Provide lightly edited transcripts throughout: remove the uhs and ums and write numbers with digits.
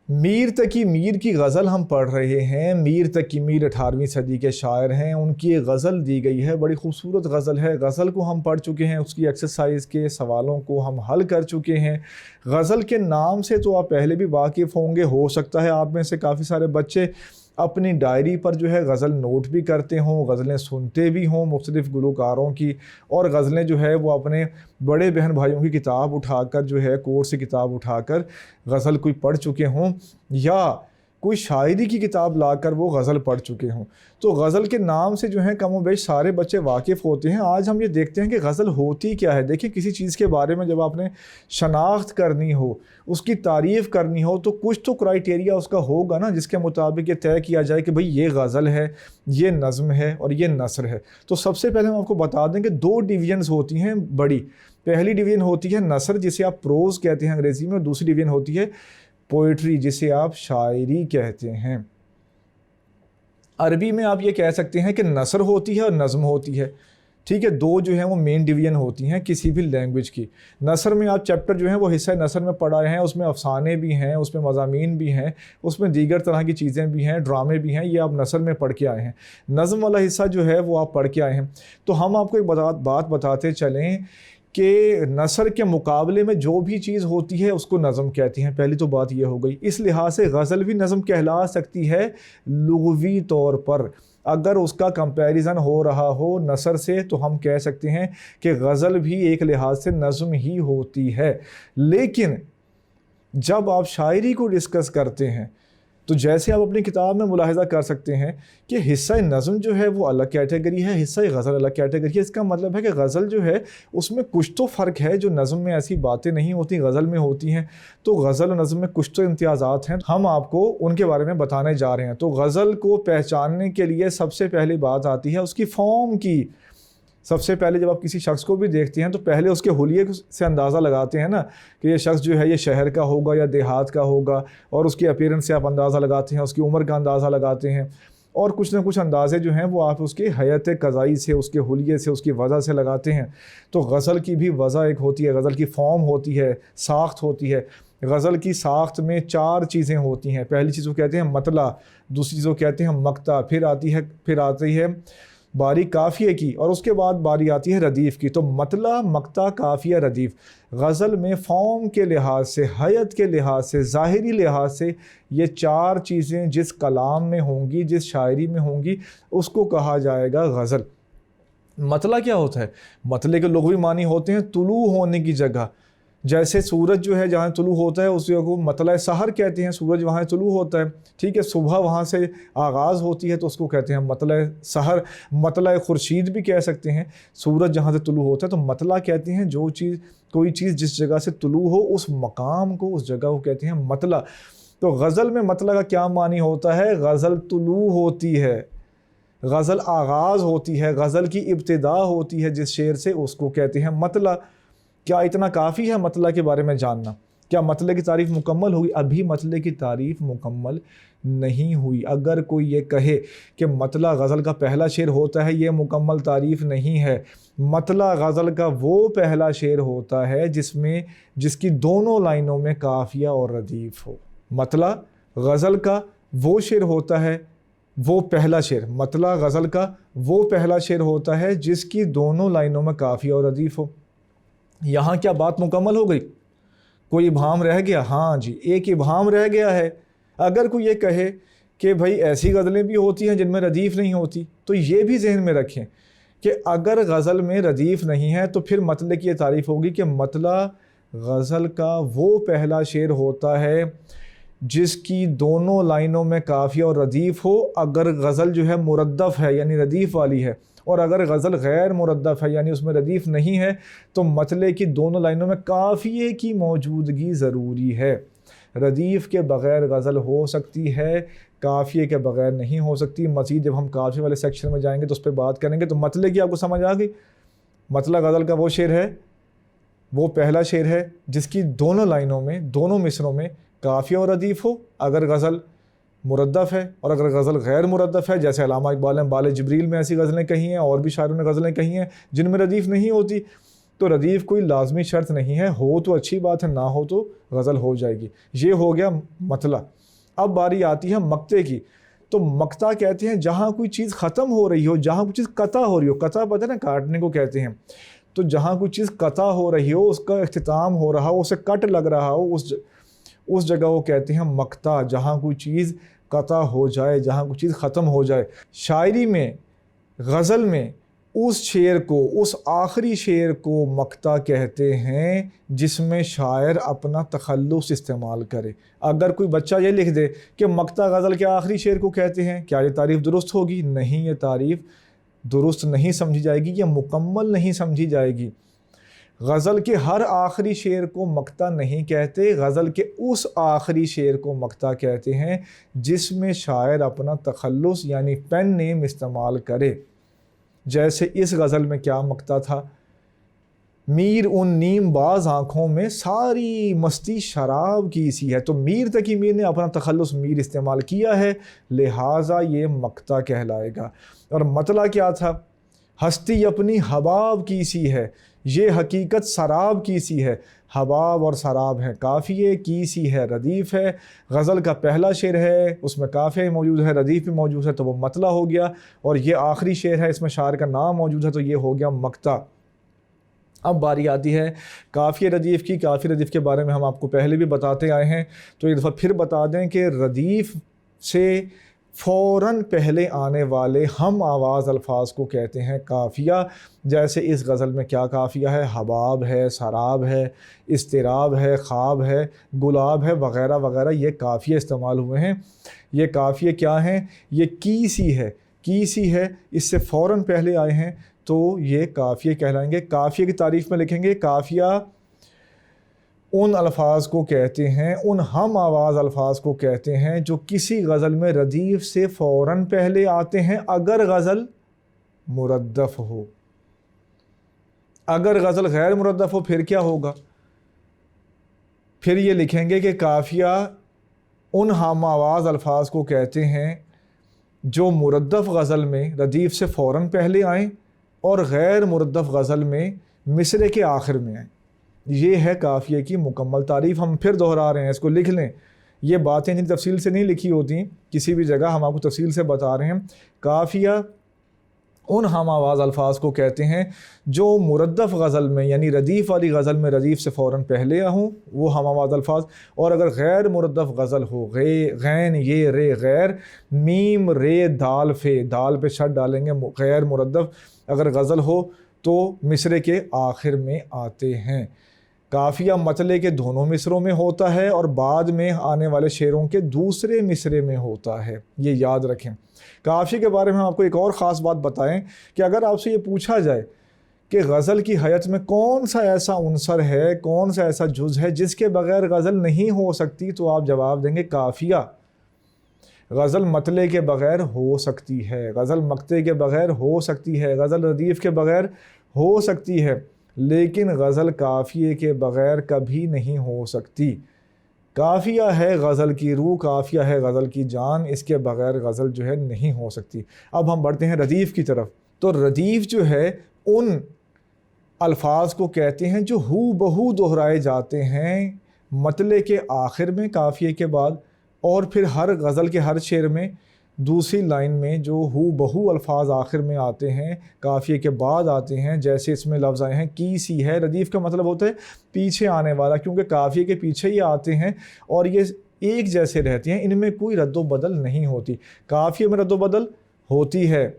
میر تقی میر کی غزل ہم پڑھ رہے ہیں۔ میر تقی میر 18ویں صدی کے شاعر ہیں، ان کی ایک غزل دی گئی ہے، بڑی خوبصورت غزل ہے۔ غزل کو ہم پڑھ چکے ہیں، اس کی ایکسرسائز کے سوالوں کو ہم حل کر چکے ہیں۔ غزل کے نام سے تو آپ پہلے بھی واقف ہوں گے، ہو سکتا ہے آپ میں سے کافی سارے بچے اپنی ڈائری پر جو ہے غزل نوٹ بھی کرتے ہوں، غزلیں سنتے بھی ہوں مختلف گلوکاروں کی، اور غزلیں جو ہے وہ اپنے بڑے بہن بھائیوں کی کتاب اٹھا کر جو ہے کورس سے کتاب اٹھا کر غزل کوئی پڑھ چکے ہوں، یا کوئی شاعری کی کتاب لا کر وہ غزل پڑھ چکے ہوں۔ تو غزل کے نام سے جو ہے کم و بیش سارے بچے واقف ہوتے ہیں۔ آج ہم یہ دیکھتے ہیں کہ غزل ہوتی کیا ہے۔ دیکھیں، کسی چیز کے بارے میں جب آپ نے شناخت کرنی ہو، اس کی تعریف کرنی ہو، تو کچھ تو کرائٹیریا اس کا ہوگا نا، جس کے مطابق یہ طے کیا جائے کہ بھئی یہ غزل ہے، یہ نظم ہے اور یہ نثر ہے۔ تو سب سے پہلے ہم آپ کو بتا دیں کہ دو ڈویژنز ہوتی ہیں بڑی۔ پہلی ڈویژن ہوتی ہے نثر، جسے آپ پروز کہتے ہیں انگریزی میں، اور دوسری ڈویژن ہوتی ہے پوئٹری، جسے آپ شاعری کہتے ہیں۔ عربی میں آپ یہ کہہ سکتے ہیں کہ نثر ہوتی ہے اور نظم ہوتی ہے، ٹھیک ہے۔ دو جو ہیں وہ مین ڈویژن ہوتی ہیں کسی بھی لینگویج کی۔ نثر میں آپ چیپٹر جو ہیں وہ حصہ نثر میں پڑھ رہے ہیں، اس میں افسانے بھی ہیں، اس میں مضامین بھی ہیں، اس میں دیگر طرح کی چیزیں بھی ہیں، ڈرامے بھی ہیں، یہ آپ نثر میں پڑھ کے آئے ہیں۔ نظم والا حصہ جو ہے وہ آپ پڑھ کے آئے ہیں۔ تو ہم آپ کو ایک بات بتاتے چلیں کہ نثر کے مقابلے میں جو بھی چیز ہوتی ہے اس کو نظم کہتی ہیں۔ پہلی تو بات یہ ہو گئی۔ اس لحاظ سے غزل بھی نظم کہلا سکتی ہے لغوی طور پر۔ اگر اس کا کمپیریزن ہو رہا ہو نثر سے، تو ہم کہہ سکتے ہیں کہ غزل بھی ایک لحاظ سے نظم ہی ہوتی ہے۔ لیکن جب آپ شاعری کو ڈسکس کرتے ہیں تو جیسے آپ اپنی کتاب میں ملاحظہ کر سکتے ہیں کہ حصہ نظم جو ہے وہ الگ کیٹیگری ہے، حصہ غزل الگ کیٹیگری ہے۔ اس کا مطلب ہے کہ غزل جو ہے اس میں کچھ تو فرق ہے جو نظم میں ایسی باتیں نہیں ہوتی، غزل میں ہوتی ہیں۔ تو غزل اور نظم میں کچھ تو امتیازات ہیں، ہم آپ کو ان کے بارے میں بتانے جا رہے ہیں۔ تو غزل کو پہچاننے کے لیے سب سے پہلی بات آتی ہے اس کی فارم کی۔ سب سے پہلے جب آپ کسی شخص کو بھی دیکھتے ہیں تو پہلے اس کے حلیے سے اندازہ لگاتے ہیں نا، کہ یہ شخص جو ہے یہ شہر کا ہوگا یا دیہات کا ہوگا، اور اس کی اپیرنس سے آپ اندازہ لگاتے ہیں، اس کی عمر کا اندازہ لگاتے ہیں، اور کچھ نہ کچھ اندازے جو ہیں وہ آپ اس کی حیت قضائی سے، اس کے حلیے سے، اس کی وضع سے لگاتے ہیں۔ تو غزل کی بھی وضع ایک ہوتی ہے، غزل کی فارم ہوتی ہے، ساخت ہوتی ہے۔ غزل کی ساخت میں 4 چیزیں ہوتی ہیں۔ پہلی چیز کو کہتے ہیں مطلع، دوسری چیز کو کہتے ہیں مقطع، پھر آتی ہے باری قافیے کی، اور اس کے بعد باری آتی ہے ردیف کی۔ تو مطلع، مقطع، قافیہ، ردیف۔ غزل میں فارم کے لحاظ سے، حیت کے لحاظ سے، ظاہری لحاظ سے یہ 4 چیزیں جس کلام میں ہوں گی، جس شاعری میں ہوں گی، اس کو کہا جائے گا غزل۔ مطلع کیا ہوتا ہے؟ مطلع کے لغوی معنی ہوتے ہیں طلوع ہونے کی جگہ۔ جیسے سورج جو ہے جہاں طلوع ہوتا ہے اس کو مطلع سحر کہتے ہیں، سورج وہاں طلوع ہوتا ہے، ٹھیک ہے، صبح وہاں سے آغاز ہوتی ہے تو اس کو کہتے ہیں مطلع سحر۔ مطلع خورشید بھی کہہ سکتے ہیں، سورج جہاں سے طلوع ہوتا ہے۔ تو مطلع کہتے ہیں کوئی چیز جس جگہ سے طلوع ہو، اس مقام کو، اس جگہ کو کہتے ہیں مطلع۔ تو غزل میں مطلع کا کیا معنی ہوتا ہے؟ غزل طلوع ہوتی ہے، غزل آغاز ہوتی ہے، غزل کی ابتدا ہوتی ہے جس شعر سے، اس کو کہتے ہیں مطلع۔ کیا اتنا کافی ہے مطلع کے بارے میں جاننا؟ کیا مطلع کی تعریف مکمل ہوئی؟ ابھی مطلع کی تعریف مکمل نہیں ہوئی۔ اگر کوئی یہ کہے کہ مطلع غزل کا پہلا شعر ہوتا ہے، یہ مکمل تعریف نہیں ہے۔ مطلع غزل کا وہ پہلا شعر ہوتا ہے جس کی دونوں لائنوں میں قافیہ اور ردیف ہو۔ مطلع غزل کا وہ شعر ہوتا ہے، وہ پہلا شعر، مطلع غزل کا وہ پہلا شعر ہوتا ہے جس کی دونوں لائنوں میں قافیہ اور ردیف ہو۔ یہاں کیا بات مکمل ہو گئی؟ کوئی ابہام رہ گیا؟ ہاں جی، ایک ابہام رہ گیا ہے۔ اگر کوئی یہ کہے کہ بھائی ایسی غزلیں بھی ہوتی ہیں جن میں ردیف نہیں ہوتی، تو یہ بھی ذہن میں رکھیں کہ اگر غزل میں ردیف نہیں ہے تو پھر مطلع کی یہ تعریف ہوگی کہ مطلع غزل کا وہ پہلا شعر ہوتا ہے جس کی دونوں لائنوں میں قافیہ اور ردیف ہو۔ اگر غزل جو ہے مردف ہے یعنی ردیف والی ہے، اور اگر غزل غیر مردف ہے یعنی اس میں ردیف نہیں ہے، تو مطلع کی دونوں لائنوں میں قافیے کی موجودگی ضروری ہے۔ ردیف کے بغیر غزل ہو سکتی ہے، قافیے کے بغیر نہیں ہو سکتی۔ مزید جب ہم قافیے والے سیکشن میں جائیں گے تو اس پہ بات کریں گے۔ تو مطلع کی آپ کو سمجھ آ گئی؟ مطلع غزل کا وہ شعر ہے، وہ پہلا شعر ہے جس کی دونوں لائنوں میں، دونوں مصروں میں قافیہ اور ردیف ہو۔ اگر غزل مردف ہے، اور اگر غزل غیر مردف ہے، جیسے علامہ اقبال نے بال جبریل میں ایسی غزلیں کہی ہیں، اور بھی شاعروں نے غزلیں کہی ہیں جن میں ردیف نہیں ہوتی، تو ردیف کوئی لازمی شرط نہیں ہے، ہو تو اچھی بات ہے، نہ ہو تو غزل ہو جائے گی۔ یہ ہو گیا مطلع۔ اب باری آتی ہے مقطع کی۔ تو مقطع کہتے ہیں جہاں کوئی چیز ختم ہو رہی ہو، جہاں کوئی چیز قطع ہو رہی ہو، قطع پتہ ہے نا کاٹنے کو کہتے ہیں، تو جہاں کوئی چیز قطع ہو رہی ہو، اس کا اختتام ہو رہا ہو، اسے کٹ لگ رہا ہو، اس جگہ وہ کہتے ہیں مقطع، جہاں کوئی چیز قطع ہو جائے، جہاں کوئی چیز ختم ہو جائے۔ شاعری میں، غزل میں اس شعر کو، اس آخری شعر کو مقطع کہتے ہیں جس میں شاعر اپنا تخلص استعمال کرے۔ اگر کوئی بچہ یہ لکھ دے کہ مقطع غزل کے آخری شعر کو کہتے ہیں، کیا یہ تعریف درست ہوگی؟ نہیں، یہ تعریف درست نہیں سمجھی جائے گی، یہ مکمل نہیں سمجھی جائے گی۔ غزل کے ہر آخری شعر کو مقطع نہیں کہتے، غزل کے اس آخری شعر کو مقطع کہتے ہیں جس میں شاعر اپنا تخلص یعنی پین نیم استعمال کرے۔ جیسے اس غزل میں کیا مقطع تھا؟ میر ان نیم باز آنکھوں میں ساری مستی شراب کی سی ہے۔ تو میر تقی میر نے اپنا تخلص میر استعمال کیا ہے، لہٰذا یہ مقطع کہلائے گا۔ اور مطلع کیا تھا؟ ہستی اپنی حباب کی سی ہے، یہ حقیقت سراب کی سی ہے۔ حباب اور سراب ہے، قافیے کی سی ہے، ردیف ہے۔ غزل کا پہلا شعر ہے، اس میں قافیہ موجود ہے، ردیف بھی موجود ہے، تو وہ مطلع ہو گیا۔ اور یہ آخری شعر ہے، اس میں شاعر کا نام موجود ہے، تو یہ ہو گیا مقطع۔ اب باری آتی ہے قافیہ ردیف کی۔ قافیہ ردیف کے بارے میں ہم آپ کو پہلے بھی بتاتے آئے ہیں، تو ایک دفعہ پھر بتا دیں کہ ردیف سے فوراً پہلے آنے والے ہم آواز الفاظ کو کہتے ہیں قافیہ۔ جیسے اس غزل میں کیا قافیہ ہے؟ حباب ہے، سراب ہے، اضطراب ہے، خواب ہے، گلاب ہے، وغیرہ وغیرہ، یہ قافیہ استعمال ہوئے ہیں۔ یہ قافیہ کیا ہیں؟ یہ کی سی ہے، کی سی ہے، اس سے فوراً پہلے آئے ہیں، تو یہ قافیہ کہلائیں گے۔ قافیہ کی تعریف میں لکھیں گے قافیہ ان الفاظ کو کہتے ہیں، ان ہم آواز الفاظ کو کہتے ہیں جو کسی غزل میں ردیف سے فوراً پہلے آتے ہیں اگر غزل مردف ہو۔ اگر غزل غیر مردف ہو پھر کیا ہوگا؟ پھر یہ لکھیں گے کہ قافیہ ان ہم آواز الفاظ کو کہتے ہیں جو مردف غزل میں ردیف سے فوراً پہلے آئیں اور غیر مردف غزل میں مصرعے کے آخر میں آئیں۔ یہ ہے قافیہ کی مکمل تعریف۔ ہم پھر دہرا رہے ہیں، اس کو لکھ لیں۔ یہ باتیں اتنی تفصیل سے نہیں لکھی ہوتی کسی بھی جگہ، ہم آپ کو تفصیل سے بتا رہے ہیں۔ قافیہ ان ہم آواز الفاظ کو کہتے ہیں جو مردف غزل میں یعنی ردیف والی غزل میں ردیف سے فوراً پہلے ہوں، وہ ہم آواز الفاظ۔ اور اگر غیر مردف غزل ہو، غین یہ رے غیر، میم رے دال فے، دال پہ شد ڈالیں گے، غیر مردف اگر غزل ہو تو مصرعے کے آخر میں آتے ہیں۔ قافیہ مطلع کے دونوں مصروں میں ہوتا ہے اور بعد میں آنے والے شعروں کے دوسرے مصرعے میں ہوتا ہے، یہ یاد رکھیں۔ قافیہ کے بارے میں ہم آپ کو ایک اور خاص بات بتائیں کہ اگر آپ سے یہ پوچھا جائے کہ غزل کی حیت میں کون سا ایسا عنصر ہے، کون سا ایسا جز ہے جس کے بغیر غزل نہیں ہو سکتی، تو آپ جواب دیں گے قافیہ۔ غزل مطلع کے بغیر ہو سکتی ہے، غزل مقطع کے بغیر ہو سکتی ہے، غزل ردیف کے بغیر ہو سکتی ہے، لیکن غزل قافیے کے بغیر کبھی نہیں ہو سکتی۔ قافیہ ہے غزل کی روح، قافیہ ہے غزل کی جان، اس کے بغیر غزل جو ہے نہیں ہو سکتی۔ اب ہم بڑھتے ہیں ردیف کی طرف۔ تو ردیف جو ہے ان الفاظ کو کہتے ہیں جو ہو بہو دہرائے جاتے ہیں مطلع کے آخر میں قافیے کے بعد، اور پھر ہر غزل کے ہر شعر میں دوسری لائن میں جو ہو بہو الفاظ آخر میں آتے ہیں قافیے کے بعد آتے ہیں۔ جیسے اس میں لفظ آئے ہیں کی سی ہے، ردیف کا مطلب ہوتا ہے پیچھے آنے والا، کیونکہ قافیے کے پیچھے ہی آتے ہیں اور یہ ایک جیسے رہتے ہیں، ان میں کوئی رد و بدل نہیں ہوتی۔ قافیے میں رد و بدل ہوتی ہے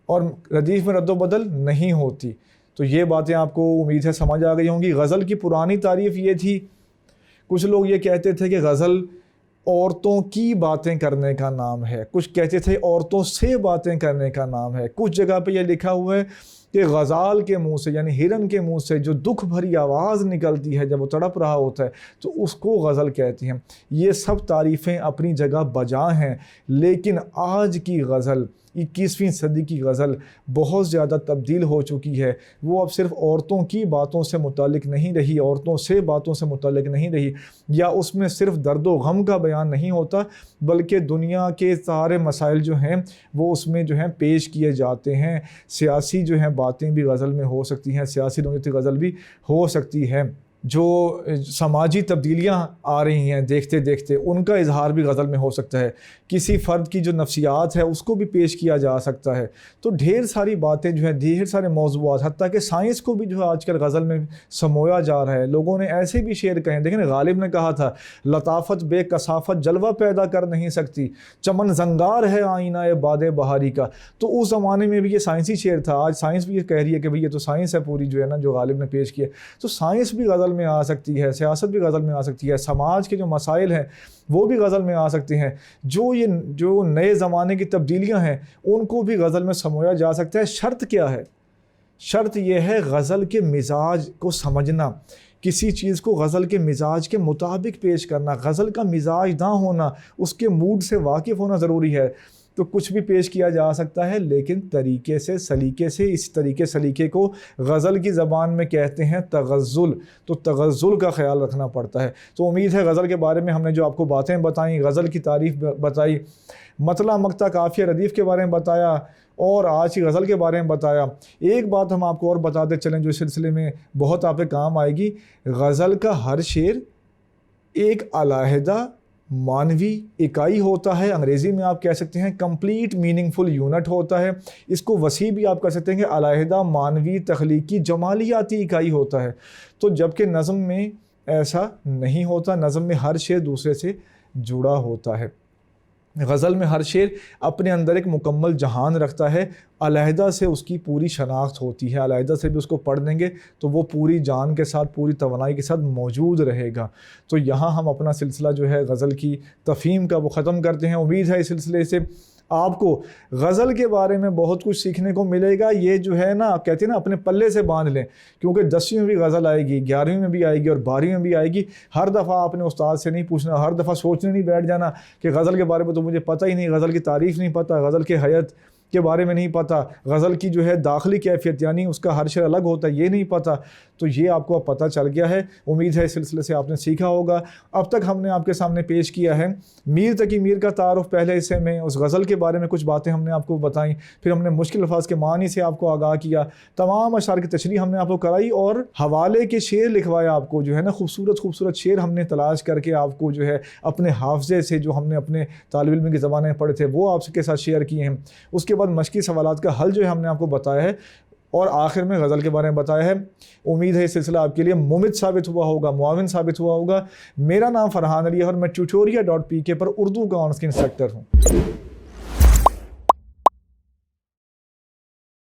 اور ردیف میں رد و بدل نہیں ہوتی۔ تو یہ باتیں آپ کو امید ہے سمجھ آ گئی ہوں گی۔ غزل کی پرانی تعریف یہ تھی، کچھ لوگ یہ کہتے تھے کہ غزل عورتوں کی باتیں کرنے کا نام ہے، کچھ کہتے تھے عورتوں سے باتیں کرنے کا نام ہے، کچھ جگہ پہ یہ لکھا ہوا ہے کہ غزال کے منہ سے یعنی ہرن کے منہ سے جو دکھ بھری آواز نکلتی ہے جب وہ تڑپ رہا ہوتا ہے تو اس کو غزل کہتے ہیں۔ یہ سب تعریفیں اپنی جگہ بجا ہیں، لیکن آج کی غزل 21ویں صدی کی غزل بہت زیادہ تبدیل ہو چکی ہے۔ وہ اب صرف عورتوں کی باتوں سے متعلق نہیں رہی، عورتوں سے باتوں سے متعلق نہیں رہی، یا اس میں صرف درد و غم کا بیان نہیں ہوتا، بلکہ دنیا کے سارے مسائل جو ہیں وہ اس میں جو ہیں پیش کیے جاتے ہیں، سیاسی جو ہیں باتیں بھی غزل میں ہو سکتی ہیں, سیاسی نوعیت غزل بھی ہو سکتی ہے. جو سماجی تبدیلیاں آ رہی ہیں دیکھتے دیکھتے, ان کا اظہار بھی غزل میں ہو سکتا ہے. کسی فرد کی جو نفسیات ہے اس کو بھی پیش کیا جا سکتا ہے. تو ڈھیر ساری باتیں جو ہیں, ڈھیر سارے موضوعات, حتیٰ کہ سائنس کو بھی جو ہے آج کل غزل میں سمویا جا رہا ہے. لوگوں نے ایسے بھی شعر کہے, دیکھیں غالب نے کہا تھا لطافت بے کثافت جلوہ پیدا کر نہیں سکتی, چمن زنگار ہے آئینہ باد بہاری کا. تو اس زمانے میں بھی یہ سائنسی شعر تھا. آج سائنس بھی یہ کہہ رہی ہے کہ بھئی یہ تو سائنس ہے پوری جو ہے نا, جو غالب نے پیش کیا. تو سائنس بھی غزل میں آ سکتی ہے, سیاست بھی غزل میں آ سکتی ہے, سماج کے جو مسائل ہیں وہ بھی غزل میں آ سکتے ہیں. جو نئے زمانے کی تبدیلیاں ہیں ان کو بھی غزل میں سمویا جا سکتا ہے. شرط کیا ہے؟ شرط یہ ہے غزل کے مزاج کو سمجھنا, کسی چیز کو غزل کے مزاج کے مطابق پیش کرنا. غزل کا مزاج نہ ہونا, اس کے موڈ سے واقف ہونا ضروری ہے. تو کچھ بھی پیش کیا جا سکتا ہے, لیکن طریقے سے, سلیقے سے. اس طریقے سلیقے کو غزل کی زبان میں کہتے ہیں تغزل. تو تغزل کا خیال رکھنا پڑتا ہے. تو امید ہے غزل کے بارے میں ہم نے جو آپ کو باتیں بتائیں, غزل کی تعریف بتائی, مطلع مقطع قافیہ ردیف کے بارے میں بتایا, اور آج کی غزل کے بارے میں بتایا. ایک بات ہم آپ کو اور بتاتے چلیں جو اس سلسلے میں بہت آپ کے کام آئے گی. غزل کا ہر شعر ایک علیحدہ معنوی اکائی ہوتا ہے. انگریزی میں آپ کہہ سکتے ہیں کمپلیٹ میننگ فل یونٹ ہوتا ہے. اس کو وسیع بھی آپ کہہ سکتے ہیں کہ علیحدہ معنوی تخلیقی جمالیاتی اکائی ہوتا ہے. تو جبکہ نظم میں ایسا نہیں ہوتا, نظم میں ہر شعر دوسرے سے جڑا ہوتا ہے. غزل میں ہر شعر اپنے اندر ایک مکمل جہان رکھتا ہے, علیحدہ سے اس کی پوری شناخت ہوتی ہے. علیحدہ سے بھی اس کو پڑھ دیں گے تو وہ پوری جان کے ساتھ, پوری توانائی کے ساتھ موجود رہے گا. تو یہاں ہم اپنا سلسلہ جو ہے غزل کی تفہیم کا وہ ختم کرتے ہیں. امید ہے اس سلسلے سے آپ کو غزل کے بارے میں بہت کچھ سیکھنے کو ملے گا. یہ جو ہے نا, کہتے ہیں نا, اپنے پلے سے باندھ لیں, کیونکہ 10ویں میں بھی غزل آئے گی, 11ویں میں بھی آئے گی, اور 12ویں میں بھی آئے گی. ہر دفعہ آپ نے استاد سے نہیں پوچھنا, ہر دفعہ سوچنے نہیں بیٹھ جانا کہ غزل کے بارے میں تو مجھے پتہ ہی نہیں, غزل کی تعریف نہیں پتہ, غزل کے حیت کے بارے میں نہیں پتہ, غزل کی جو ہے داخلی کیفیت یعنی اس کا ہر شعر الگ ہوتا ہے یہ نہیں پتہ. تو یہ آپ کو اب پتہ چل گیا ہے. امید ہے اس سلسلے سے آپ نے سیکھا ہوگا. اب تک ہم نے آپ کے سامنے پیش کیا ہے میر تقی میر کا تعارف پہلے حصے میں, اس غزل کے بارے میں کچھ باتیں ہم نے آپ کو بتائیں, پھر ہم نے مشکل الفاظ کے معنی سے آپ کو آگاہ کیا, تمام اشعار کی تشریح ہم نے آپ کو کرائی, اور حوالے کے شعر لکھوائے آپ کو, جو ہے نا خوبصورت خوبصورت شعر ہم نے تلاش کر کے آپ کو جو ہے اپنے حافظے سے, جو ہم نے اپنے طالب علم کی زبانیں پڑھے تھے وہ آپ کے ساتھ شیئر کیے ہیں. اس کے بعد مشقی سوالات کا حل جو ہے ہم نے آپ کو بتایا ہے, اور آخر میں غزل کے بارے میں بتایا ہے. امید ہے یہ سلسلہ آپ کے لیے ممد ثابت ہوا ہوگا, معاون ثابت ہوا ہوگا. میرا نام فرحان علی ہے اور میں tutoria.pk پر اردو کا آن اسکرین انسٹرکٹر ہوں.